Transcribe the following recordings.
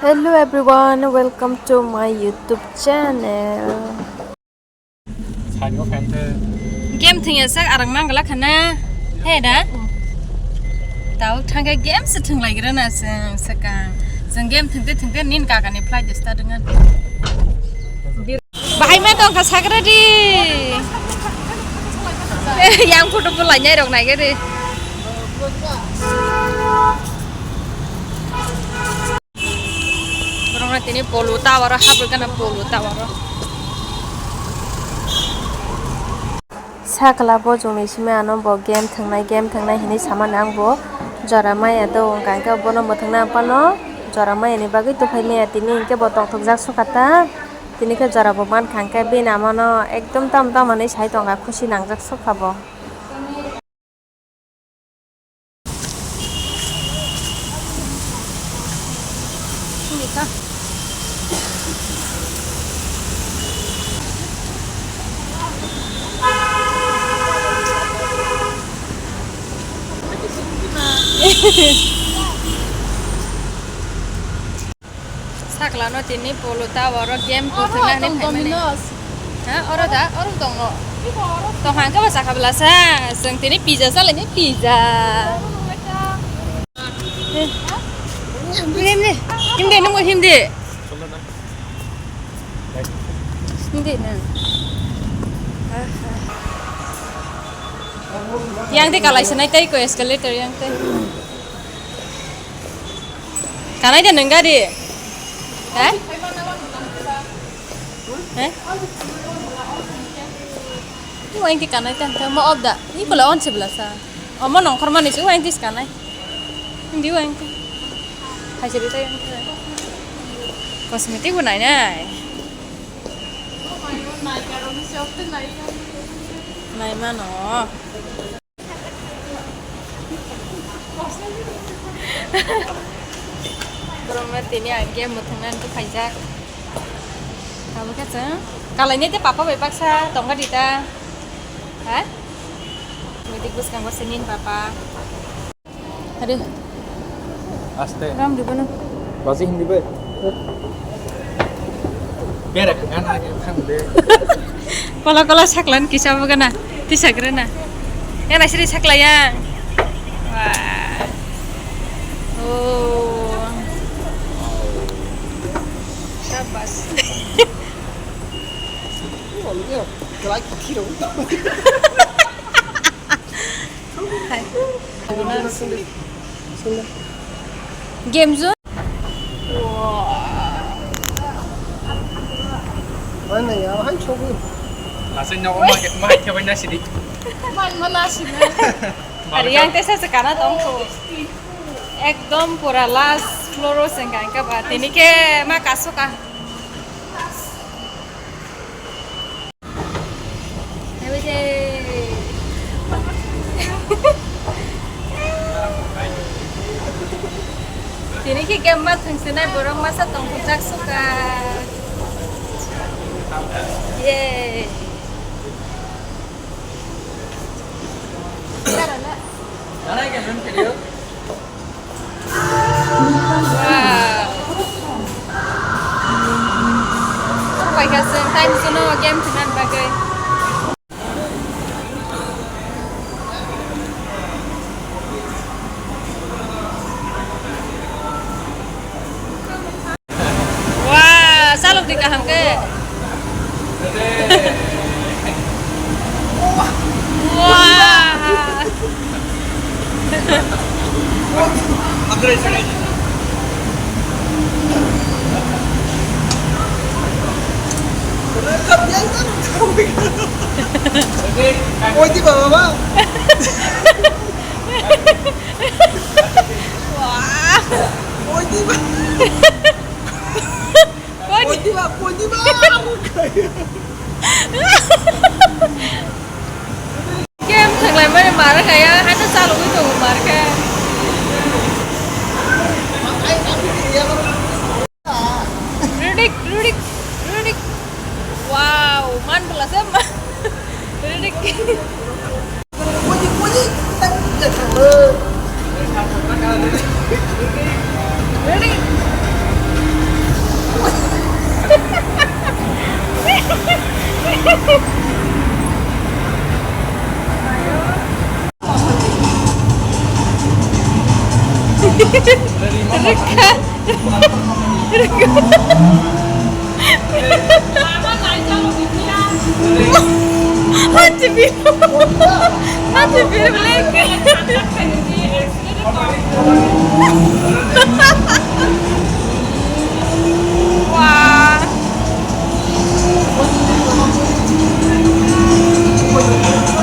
Hello everyone, welcome to my YouTube channel. Game thingnya sak arang mang galak kana. Hei dah. Tahu thangga game setung lagi rana sekarang. Zeng game thengte nin kakak ni play jesta dengan. Bahai mah dong kasagara di. Yang foto pulanya dong naik di. Berarti ini polu tawar, habis kan polu tawar. Sakala bo jongni sime ano bo game thangnai hini saman ang bo jora maya do kai ka bono mo thangna pano jora maya ni bagi to phai me tini ke bo tong thok jak sukata tini ke jora bo man khangka be namano ekdom tam mane sai tonga khushi nangjak sukabo. Sakla no tini polu tawar game ko thangna ni phai mane. Ha oro tong no. Tong hang ka ba sakha belasa seng tini pizza sa le ni pizza. Himde nunggu himde. Himde na. Yang te kalai sanai tai ko escalator yang te. Kanai dia nengga di. Hah? Hah? Ini wang ti kanai tante mau obda. Ini pula on sebelah sa. Omo nongkor manis wang ti kanai. Ini wang ti. Hasil itu yang te. Kosmetik pun nanya. Naik mana? Berumah ini agak mutenan tu pajak. Kamu kata? Kalau ini tu papa bebaksa, tongkat kita. Hah? Mesti bus kang senin papa. Aduh. Aste. Ram di mana? Bahasa Hindi ba? Biar aku kan aja kan deh. Kalau saklan kisah apa kena? Ti sagrena. Ya nasi saklayang. Wah. Oh. Syabas. Oh, iya. Kelak kilo. Hai. Game zone. Mana ya? Hai coba. Masih nyawa mah coba nasi di. Mana sih? Ada yang tes sekarang tongko. Ekdom pura last fluorescent kan kabat. Ini ke mak kasuk ah. Ini ke gambar tengsenai borong masa tongko jak suka. Yeay. Mana yang belum video? Wow. Supaya kasih time suno game dengan bagai. Wah, saluk dikaham ke? Wah. Andre sekali. Rekam yang kan? Oh, di bawah. Wah. Oh, di bawah. Oh, di bawah. Game thằng này mới marah kayak ada saluk itu marah. Rudik. Wow, man belasnya mah. Rudik. Jadi, Rudik. Hadi bir. Hadi bir lagi. Wah.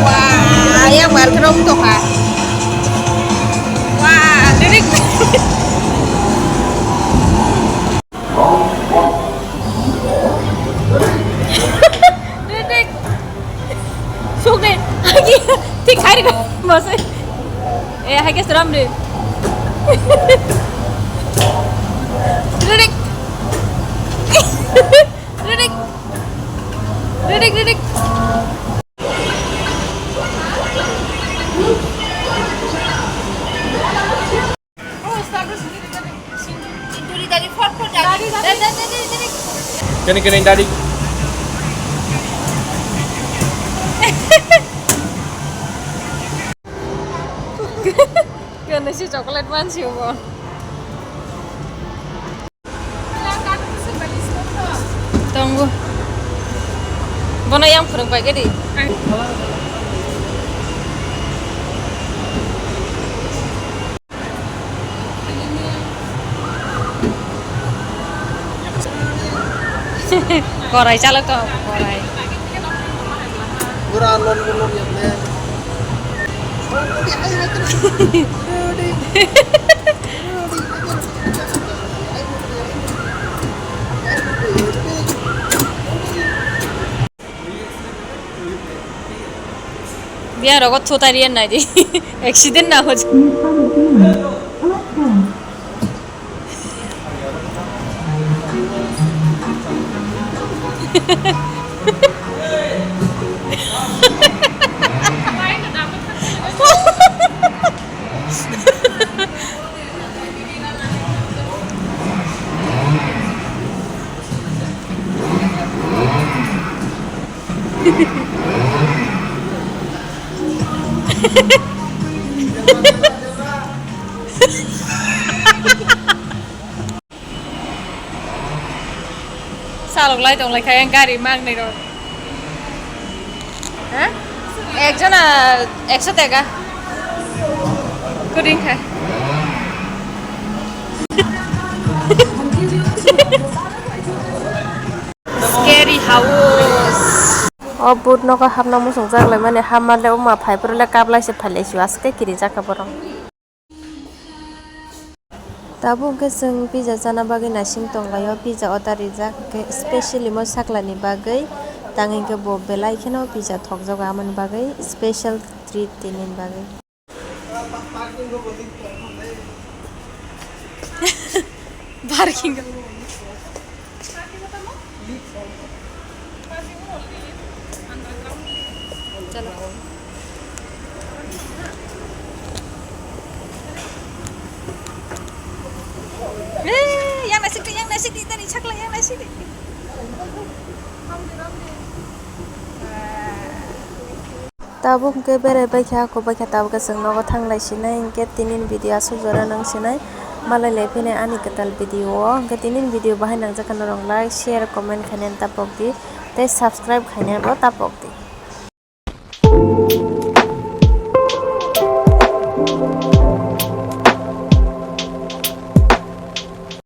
Wah, yang bergerak tuh kak. Wah, lirik. Lirik. Suge, lagi. Tik hari kan masih. Hai seram deh. Lirik. Lirik. Lirik, lirik. Kini tadi. Karena si coklat man sih bon. Tunggu. Bona yang kurang baik di. Korai calo tuh, korai. Guralon yang deh. Biar aku tuh tarian aja, accident ना हो जाए. Sao lại tổng lại khai গাড়ি mang này rồi hả একজন 100 টাকা কুড়ি খায় scary house Obut no ka hamna musung jak lai mane hamale uma phaiprole kablai se phalaisi aske kiri jaka borong tabu ke sing pizza jana bagai nasing tonglayo pizza order rijak ke specially mo saklani bagai tangin ke bo belai kheno pizza thokjaga amani bagai special treat tinin bagai parking चलो yang nasi di tadi cakla yang nasi di tabu ke bere baikha ko baikha tabu ke sing no thanglai sinai ke tinin video asu jora nang sinai malai lepine ani ketal video ke tinin video bahai nang jakan rong like share comment khanen tapok di te subscribe khanen ro tapok di